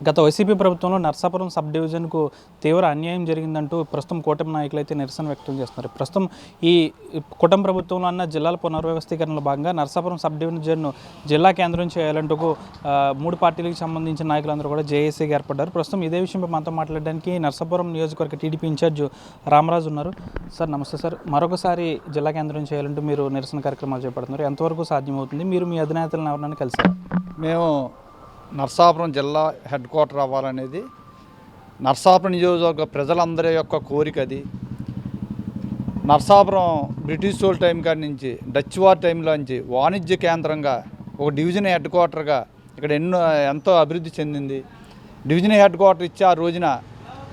గత వైసీపీ ప్రభుత్వంలో నర్సాపురం సబ్ డివిజన్కు తీవ్ర అన్యాయం జరిగిందంటూ ప్రస్తుతం కూటమి నాయకులు అయితే నిరసన వ్యక్తం చేస్తున్నారు. ప్రస్తుతం ఈ కూటమి ప్రభుత్వంలో అన్న జిల్లాల పునర్వ్యవస్థీకరణలో భాగంగా నర్సాపురం సబ్ డివిజన్ను జిల్లా కేంద్రం చేయాలంటూ మూడు పార్టీలకు సంబంధించిన నాయకులందరూ కూడా జేఏసీగా ఏర్పడ్డారు. ప్రస్తుతం ఇదే విషయంపై మనతో మాట్లాడడానికి నర్సాపురం నియోజకవర్గ టీడీపీ ఇన్ఛార్జ్ రామరాజు ఉన్నారు. సార్ నమస్తే సార్. మరొకసారి జిల్లా కేంద్రం చేయాలంటూ మీరు నిరసన కార్యక్రమాలు చేపడుతున్నారు. ఎంతవరకు సాధ్యమవుతుంది? మీరు మీ అధినేతలను ఎవరినైనా కలిసారు? మేము నర్సాపురం జిల్లా హెడ్ క్వార్టర్ అవ్వాలనేది నర్సాపురం నియోజకవర్గ ప్రజలందరి యొక్క కోరిక. అది నర్సాపురం బ్రిటిష్ వాళ్ళ టైం కాడి నుంచి డచ్ వార్ టైంలో నుంచి వాణిజ్య కేంద్రంగా ఒక డివిజన్ హెడ్ క్వార్టర్గా ఇక్కడ ఎంతో అభివృద్ధి చెందింది. డివిజన్ హెడ్ క్వార్టర్ ఇచ్చి ఆ రోజున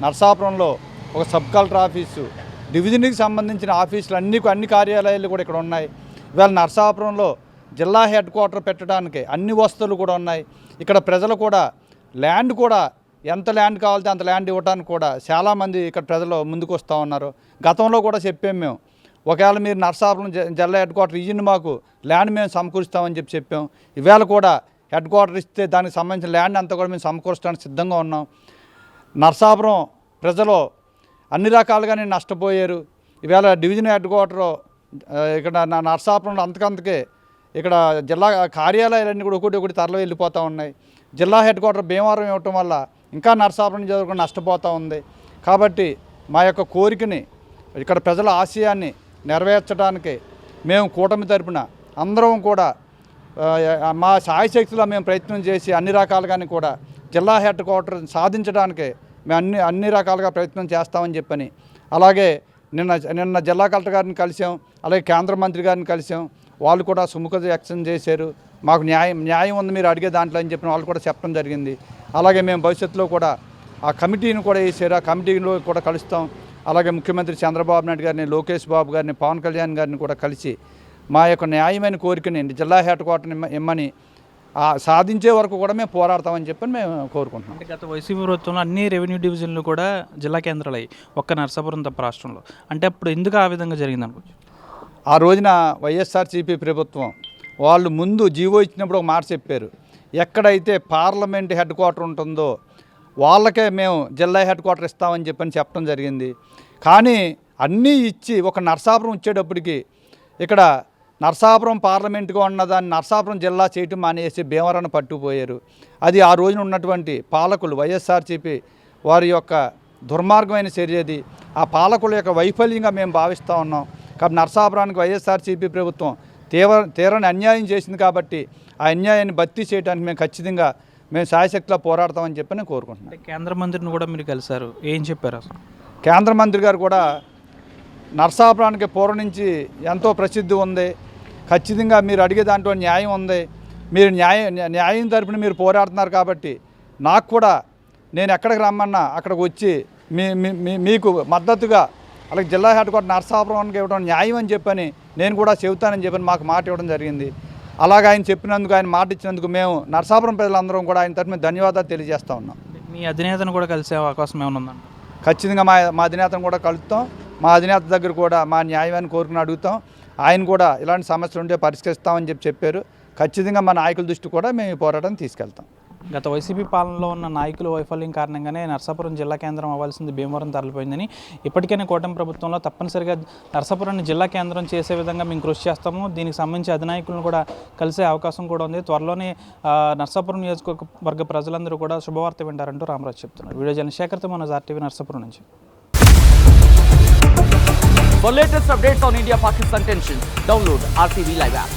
నర్సాపురంలో ఒక సబ్ కలెక్టర్ ఆఫీసు, డివిజన్కి సంబంధించిన ఆఫీసులు అన్ని కార్యాలయాలు కూడా ఇక్కడ ఉన్నాయి. ఇవాళ నర్సాపురంలో జిల్లా హెడ్ క్వార్టర్ పెట్టడానికి అన్ని వసతులు కూడా ఉన్నాయి. ఇక్కడ ప్రజలు కూడా ల్యాండ్ కూడా ఎంత ల్యాండ్ కావాలంటే అంత ల్యాండ్ ఇవ్వడానికి కూడా చాలామంది ఇక్కడ ప్రజలు ముందుకు వస్తూ ఉన్నారు. గతంలో కూడా చెప్పాము మేము, ఒకవేళ మీరు నర్సాపురం జిల్లా హెడ్ క్వార్టర్ ఇయ్యండి మాకు ల్యాండ్ మేము సమకూరుస్తామని చెప్పాం. ఇవాళ కూడా హెడ్ క్వార్టర్ ఇస్తే దానికి సంబంధించిన ల్యాండ్ అంతా కూడా మేము సమకూర్చడానికి సిద్ధంగా ఉన్నాం. నర్సాపురం ప్రజలు అన్ని రకాలుగానే నష్టపోయారు. ఇవాళ డివిజన్ హెడ్ క్వార్టర్ ఇక్కడ నర్సాపురంలో అంతకంతకే ఇక్కడ జిల్లా కార్యాలయాలన్నీ కూడా ఒకటి తరలి వెళ్ళిపోతూ ఉన్నాయి. జిల్లా హెడ్ క్వార్టర్ భీమవరం ఇవ్వటం వల్ల ఇంకా నర్సాపురం నియోజకవర్గం నష్టపోతూ ఉంది. కాబట్టి మా యొక్క కోరికని, ఇక్కడ ప్రజల ఆశయాన్ని నెరవేర్చడానికి మేము కూటమి తరపున అందరం కూడా మా శాయశక్తిలో మేము ప్రయత్నం చేసి అన్ని రకాలుగానే కూడా జిల్లా హెడ్ క్వార్టర్ సాధించడానికి మేము అన్ని రకాలుగా ప్రయత్నం చేస్తామని చెప్పని, అలాగే నిన్న జిల్లా కలెక్టర్ గారిని కలిసాం, అలాగే కేంద్ర మంత్రి గారిని కలిసాం. వాళ్ళు కూడా సుముఖత వ్యక్తం చేశారు. మాకు న్యాయం ఉంది మీరు అడిగే దాంట్లో అని చెప్పిన వాళ్ళు కూడా చెప్పడం జరిగింది. అలాగే మేము భవిష్యత్తులో కూడా ఆ కమిటీని కూడా వేసారు. ఆ కమిటీలో కూడా కలుస్తాం. అలాగే ముఖ్యమంత్రి చంద్రబాబు నాయుడు గారిని, లోకేష్ బాబు గారిని, పవన్ కళ్యాణ్ గారిని కూడా కలిసి మా యొక్క న్యాయమైన కోరికని జిల్లా హెడ్ క్వార్టర్ని ఇమ్మని సాధించే వరకు కూడా మేము పోరాడతామని చెప్పని మేము కోరుకుంటున్నాం. అంటే గత వైసీపీ ప్రభుత్వంలో అన్ని రెవెన్యూ డివిజన్లు కూడా జిల్లా కేంద్రాలు అయ్యి ఒక్క నర్సాపురం తప్ప రాష్ట్రంలో, అంటే అప్పుడు ఎందుకు ఆ విధంగా జరిగింది అనుకోవచ్చు? ఆ రోజున వైఎస్ఆర్సీపీ ప్రభుత్వం వాళ్ళు ముందు జీవో ఇచ్చినప్పుడు ఒక మాట చెప్పారు, ఎక్కడైతే పార్లమెంట్ హెడ్ క్వార్టర్ ఉంటుందో వాళ్ళకే మేము జిల్లా హెడ్ క్వార్టర్ ఇస్తామని చెప్పడం జరిగింది. కానీ అన్నీ ఇచ్చి ఒక నర్సాపురం వచ్చేటప్పటికి ఇక్కడ నర్సాపురం పార్లమెంట్గా ఉన్నదాన్ని నర్సాపురం జిల్లా చేయటం మానేసి భీమవరాన్ని పట్టుకుపోయారు. అది ఆ రోజున ఉన్నటువంటి పాలకులు వైఎస్ఆర్సీపీ వారి యొక్క దుర్మార్గమైన చర్యది. ఆ పాలకుల యొక్క వైఫల్యంగా మేము భావిస్తూ ఉన్నాం. కాబట్టి నర్సాపురానికి వైఎస్ఆర్సీపీ ప్రభుత్వం తీవ్రని అన్యాయం చేసింది. కాబట్టి ఆ అన్యాయాన్ని భర్తీ చేయడానికి మేము ఖచ్చితంగా శాయశక్తిలో పోరాడతామని చెప్పి నేను కోరుకుంటున్నాను. కేంద్ర మంత్రిని కూడా మీరు కలిశారు, ఏం చెప్పారు అసలు? కేంద్ర మంత్రి గారు కూడా నర్సాపురానికి పూర్వం నుంచి ఎంతో ప్రసిద్ధి ఉంది, ఖచ్చితంగా మీరు అడిగే దాంట్లో న్యాయం ఉంది, మీరు న్యాయం తరపున మీరు పోరాడుతున్నారు. కాబట్టి నాకు కూడా నేను ఎక్కడికి రమ్మన్నా అక్కడికి వచ్చి మీకు మద్దతుగా అలాగే జిల్లా హెడ్ క్వార్టర్ నర్సాపురానికి ఇవ్వడం న్యాయం అని చెప్పని నేను కూడా చెబుతానని చెప్పని మాకు మాట ఇవ్వడం జరిగింది. అలాగే ఆయన చెప్పినందుకు, ఆయన మాట ఇచ్చినందుకు మేము నర్సాపురం ప్రజలందరం కూడా ఆయన తరపున ధన్యవాదాలు తెలియజేస్తూ ఉన్నాం. మీ అధినేతను కూడా కలిసే అవకాశం ఏమైనా ఉందండి? ఖచ్చితంగా మా అధినేతను కూడా కలుస్తాం. మా అధినేత దగ్గర కూడా మా న్యాయాన్ని కోరుకుని అడుగుతాం. ఆయన కూడా ఇలాంటి సమస్యలు ఉంటే పరిష్కరిస్తామని చెప్పారు. ఖచ్చితంగా మా నాయకుల దృష్టి కూడా మేము ఈ పోరాటాన్ని తీసుకెళ్తాం. గత వైసీపీ పాలనలో ఉన్న నాయకుల వైఫల్యం కారణంగానే నర్సాపురం జిల్లా కేంద్రం అవ్వాల్సింది భీమవరం తరలిపోయిందని, ఇప్పటికైనా కూటమి ప్రభుత్వంలో తప్పనిసరిగా నర్సాపురాన్ని జిల్లా కేంద్రం చేసే విధంగా మేము కృషి చేస్తాము. దీనికి సంబంధించి అధినాయకులను కూడా కలిసే అవకాశం కూడా ఉంది. త్వరలోనే నర్సాపురం నియోజకవర్గ ప్రజలందరూ కూడా శుభవార్త వింటారంటూ రామరాజు చెప్తున్నారు. వీడియో జర్నలిస్ట్ శేఖర్తో మన ఆర్టీవీ నర్సాపురం నుంచి. For latest updates on India-Pakistan tensions, download RTV Live app.